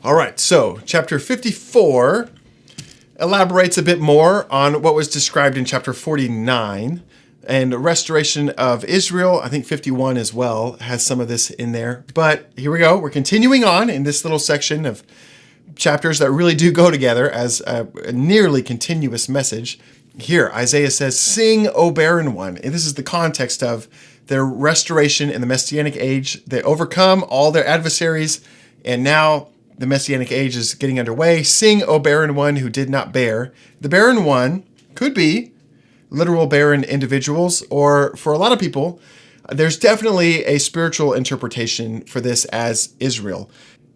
All right, so chapter 54 elaborates a bit more on what was described in chapter 49, and restoration of Israel. I think 51 as well has some of this in there. But here we go. We're continuing on in this little section of chapters that really do go together as a nearly continuous message. Here, Isaiah says, "Sing, O barren one." And this is the context of their restoration in the Messianic age. They overcome all their adversaries, and now the Messianic age is getting underway. "Sing, O barren one who did not bear." The barren one could be literal barren individuals, or for a lot of people, there's definitely a spiritual interpretation for this as Israel.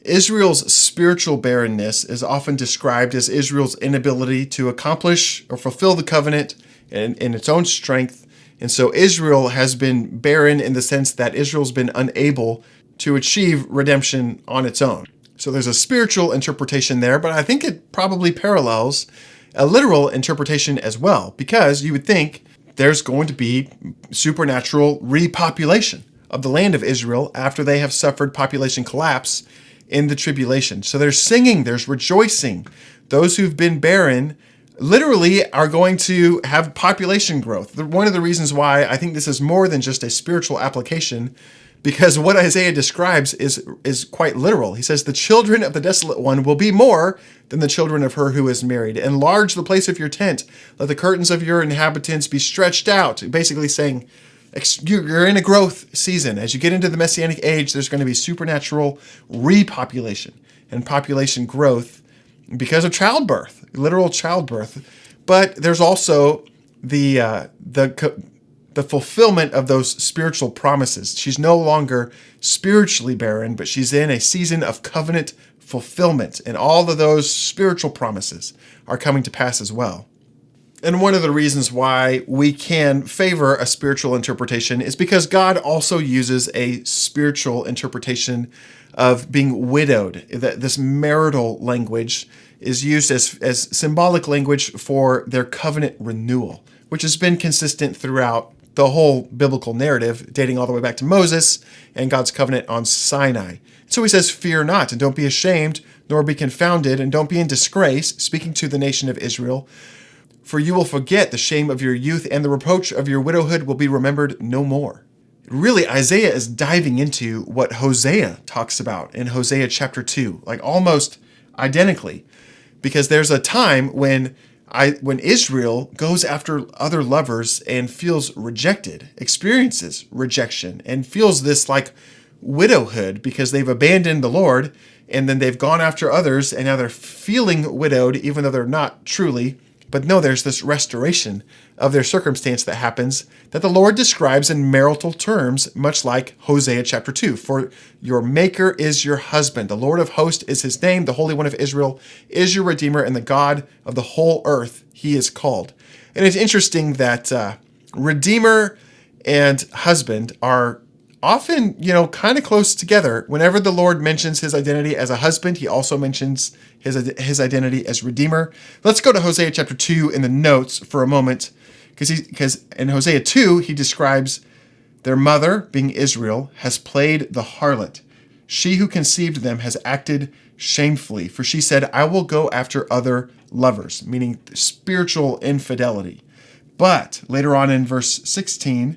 Israel's spiritual barrenness is often described as Israel's inability to accomplish or fulfill the covenant in its own strength. And so Israel has been barren in the sense that Israel's been unable to achieve redemption on its own. So there's a spiritual interpretation there, but I think it probably parallels a literal interpretation as well, because you would think there's going to be supernatural repopulation of the land of Israel after they have suffered population collapse in the tribulation. So there's singing, there's rejoicing. Those who've been barren literally are going to have population growth. One of the reasons why I think this is more than just a spiritual application, because what Isaiah describes is quite literal. He says, "The children of the desolate one will be more than the children of her who is married. Enlarge the place of your tent. Let the curtains of your inhabitants be stretched out." Basically saying, you're in a growth season. As you get into the Messianic age, there's going to be supernatural repopulation and population growth because of childbirth, literal childbirth. But there's also the fulfillment of those spiritual promises. She's no longer spiritually barren, but she's in a season of covenant fulfillment, and all of those spiritual promises are coming to pass as well. And one of the reasons why we can favor a spiritual interpretation is because God also uses a spiritual interpretation of being widowed. This marital language is used as symbolic language for their covenant renewal, which has been consistent throughout the whole biblical narrative, dating all the way back to Moses and God's covenant on Sinai. So he says, "Fear not, and don't be ashamed, nor be confounded, and don't be in disgrace," speaking to the nation of Israel. "For you will forget the shame of your youth, and the reproach of your widowhood will be remembered no more." Really, Isaiah is diving into what Hosea talks about in Hosea chapter 2, like almost identically, because there's a time when Israel goes after other lovers and feels rejected, experiences rejection, and feels this like widowhood because they've abandoned the Lord, and then they've gone after others, and now they're feeling widowed even though they're not truly. But no, there's this restoration of their circumstance that happens that the Lord describes in marital terms, much like Hosea chapter 2. "For your maker is your husband. The Lord of hosts is his name. The Holy One of Israel is your Redeemer, and the God of the whole earth he is called." And it's interesting that Redeemer and husband are often, kind of close together. Whenever the Lord mentions his identity as a husband, he also mentions his identity as Redeemer. Let's go to Hosea chapter 2 in the notes for a moment, because in Hosea 2, he describes their mother, being Israel, has played the harlot. She who conceived them has acted shamefully, for she said, "I will go after other lovers," meaning spiritual infidelity. But later on in verse 16,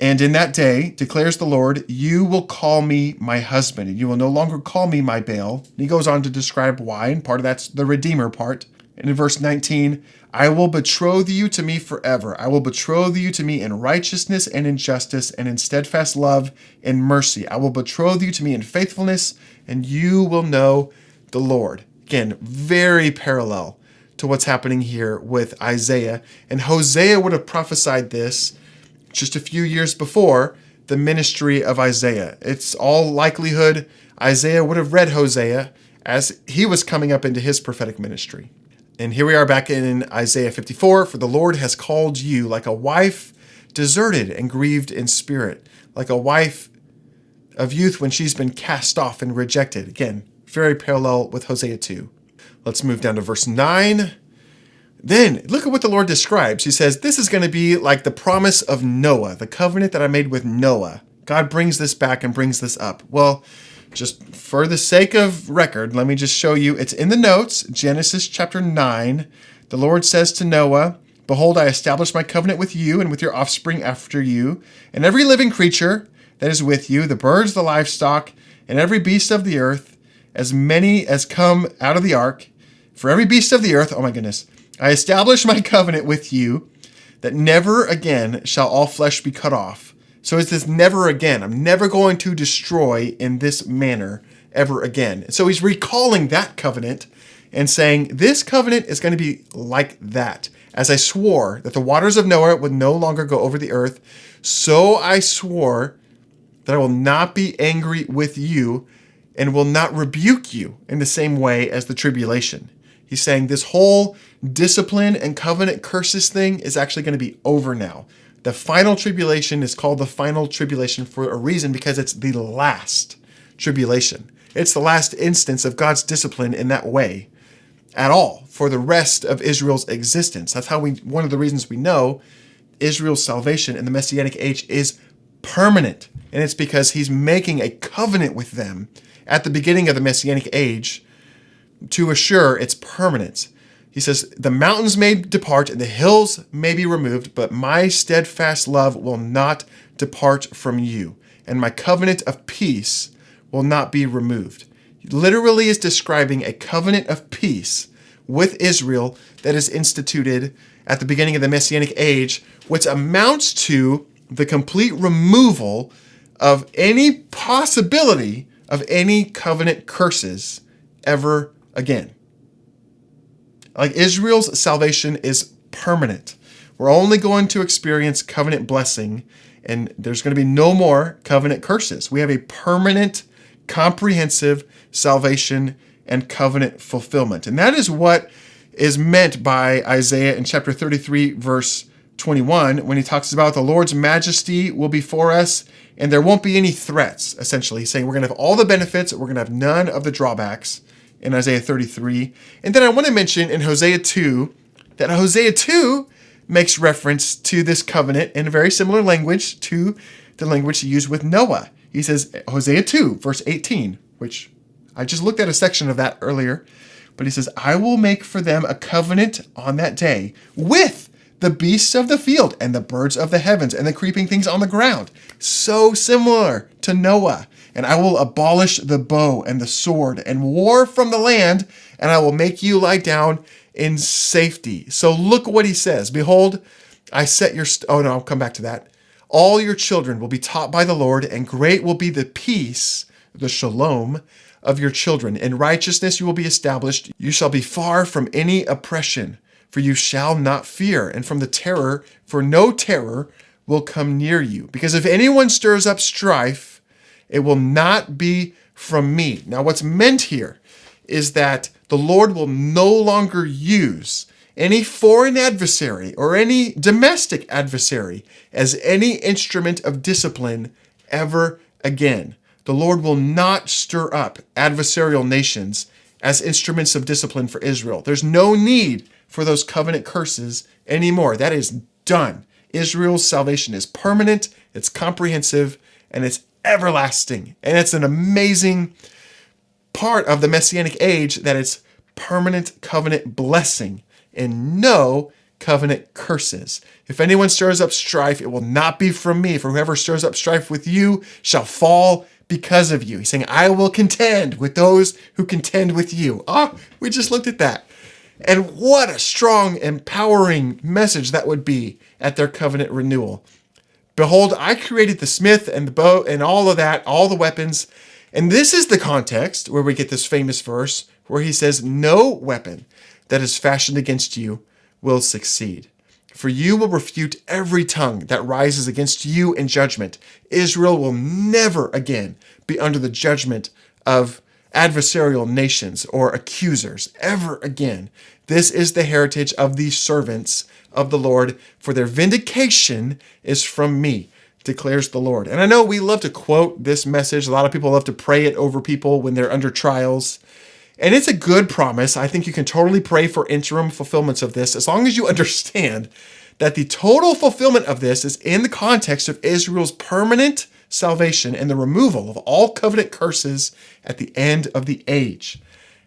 "And in that day, declares the Lord, you will call me my husband, and you will no longer call me my Baal." And he goes on to describe why, and part of that's the Redeemer part. And in verse 19, "I will betroth you to me forever. I will betroth you to me in righteousness and in justice and in steadfast love and mercy. I will betroth you to me in faithfulness, and you will know the Lord." Again, very parallel to what's happening here with Isaiah. And Hosea would have prophesied this just a few years before the ministry of Isaiah. It's all likelihood Isaiah would have read Hosea as he was coming up into his prophetic ministry. And here we are back in Isaiah 54. "For the Lord has called you like a wife deserted and grieved in spirit, like a wife of youth when she's been cast off and rejected." Again, very parallel with Hosea 2. Let's move down to verse 9. Then look at what the Lord describes. He says, this is going to be like the promise of Noah, the covenant that I made with Noah. God brings this back and brings this up. Well, Just for the sake of record, let me just show you. It's in the notes, Genesis chapter 9. The Lord says to Noah, "Behold, I establish my covenant with you and with your offspring after you, and every living creature that is with you, the birds, the livestock, and every beast of the earth, as many as come out of the ark. For every beast of the earth," oh my goodness, "I establish my covenant with you, that never again shall all flesh be cut off." So it's this never again. I'm never going to destroy in this manner ever again. So he's recalling that covenant and saying, this covenant is going to be like that. As I swore that the waters of Noah would no longer go over the earth, so I swore that I will not be angry with you and will not rebuke you in the same way as the tribulation. He's saying this whole discipline and covenant curses thing is actually going to be over now. The final tribulation is called the final tribulation for a reason, because it's the last tribulation. It's the last instance of God's discipline in that way at all for the rest of Israel's existence. That's how one of the reasons we know Israel's salvation in the Messianic age is permanent. And it's because he's making a covenant with them at the beginning of the Messianic age to assure its permanence. He says, the mountains may depart and the hills may be removed, but my steadfast love will not depart from you, and my covenant of peace will not be removed. He literally is describing a covenant of peace with Israel that is instituted at the beginning of the Messianic age, which amounts to the complete removal of any possibility of any covenant curses ever again. Like, Israel's salvation is permanent. We're only going to experience covenant blessing, and there's going to be no more covenant curses. We have a permanent, comprehensive salvation and covenant fulfillment. And that is what is meant by Isaiah in chapter 33, verse 21, when he talks about the Lord's majesty will be for us, and there won't be any threats, essentially. He's saying we're going to have all the benefits, we're going to have none of the drawbacks in Isaiah 33. And then I want to mention in Hosea 2, that Hosea 2 makes reference to this covenant in a very similar language to the language he used with Noah. He says, Hosea 2, verse 18, which I just looked at a section of that earlier, but he says, I will make for them a covenant on that day with the beasts of the field and the birds of the heavens and the creeping things on the ground. So similar to Noah. And I will abolish the bow and the sword and war from the land, and I will make you lie down in safety. So look what he says. Behold, I set your... oh no, I'll come back to that. All your children will be taught by the Lord, and great will be the peace, the shalom, of your children. In righteousness you will be established. You shall be far from any oppression, for you shall not fear, and from the terror, for no terror will come near you. Because if anyone stirs up strife, it will not be from me. Now, what's meant here is that the Lord will no longer use any foreign adversary or any domestic adversary as any instrument of discipline ever again. The Lord will not stir up adversarial nations as instruments of discipline for Israel. There's no need for those covenant curses anymore. That is done. Israel's salvation is permanent, it's comprehensive, and it's everlasting. And it's an amazing part of the Messianic age that it's permanent covenant blessing and no covenant curses. If anyone stirs up strife, it will not be from me. For whoever stirs up strife with you shall fall because of you. He's saying, I will contend with those who contend with you. We just looked at that. And what a strong, empowering message that would be at their covenant renewal. Behold, I created the smith and the bow and all of that, all the weapons. And this is the context where we get this famous verse where he says, no weapon that is fashioned against you will succeed. For you will refute every tongue that rises against you in judgment. Israel will never again be under the judgment of adversarial nations or accusers ever again. This is the heritage of these servants of the Lord, for their vindication is from me, declares the Lord. And I know we love to quote this message. A lot of people love to pray it over people when they're under trials. And it's a good promise. I think you can totally pray for interim fulfillments of this, as long as you understand that the total fulfillment of this is in the context of Israel's permanent salvation and the removal of all covenant curses at the end of the age.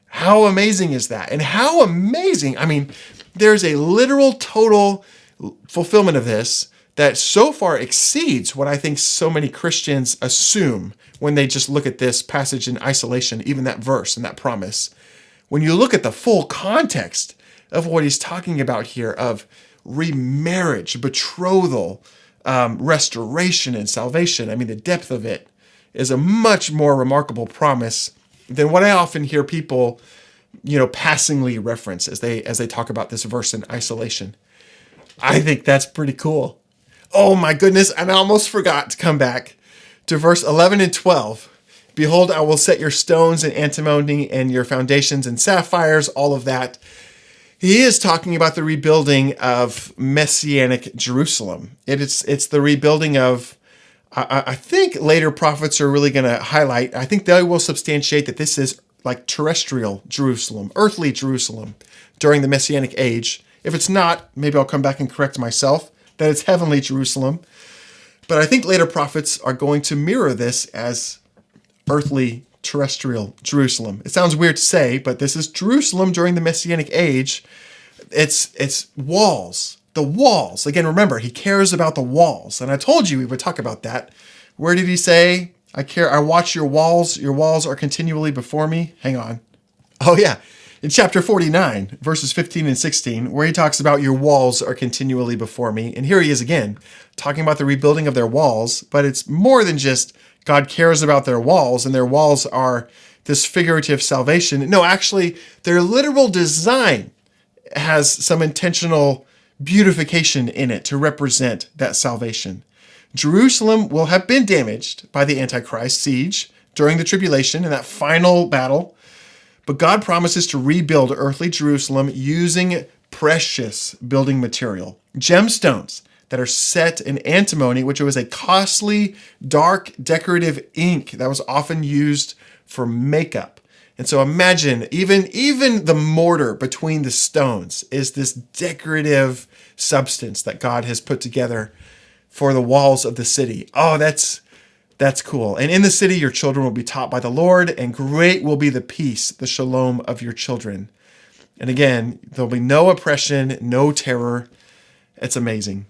How amazing is that? And how amazing, I mean, there's a literal total fulfillment of this that so far exceeds what I think so many Christians assume when they just look at this passage in isolation, even that verse and that promise. When you look at the full context of what he's talking about here of remarriage, betrothal, restoration, and salvation, I mean, the depth of it is a much more remarkable promise than what I often hear people, passingly reference as they talk about this verse in isolation. I think that's pretty cool. Oh my goodness, and I almost forgot to come back to verse 11 and 12. Behold, I will set your stones in antimony and your foundations in sapphires, all of that. He is talking about the rebuilding of Messianic Jerusalem. It's the rebuilding of, I think later prophets are really going to highlight, I think they will substantiate that this is like terrestrial Jerusalem, earthly Jerusalem during the Messianic age. If it's not, maybe I'll come back and correct myself that it's heavenly Jerusalem. But I think later prophets are going to mirror this as earthly terrestrial Jerusalem. It sounds weird to say, but this is Jerusalem during the Messianic age. It's walls. The walls. Again, remember, he cares about the walls. And I told you we would talk about that. Where did he say, I watch your walls are continually before me? Hang on. Oh yeah. In chapter 49, verses 15 and 16, where he talks about your walls are continually before me. And here he is again, talking about the rebuilding of their walls. But it's more than just God cares about their walls, and their walls are this figurative salvation. No, actually, their literal design has some intentional beautification in it to represent that salvation. Jerusalem will have been damaged by the Antichrist siege during the tribulation in that final battle. But God promises to rebuild earthly Jerusalem using precious building material, gemstones that are set in antimony, which was a costly, dark, decorative ink that was often used for makeup. And so imagine, even the mortar between the stones is this decorative substance that God has put together for the walls of the city. Oh, that's cool. And in the city, your children will be taught by the Lord, and great will be the peace, the shalom of your children. And again, there'll be no oppression, no terror. It's amazing.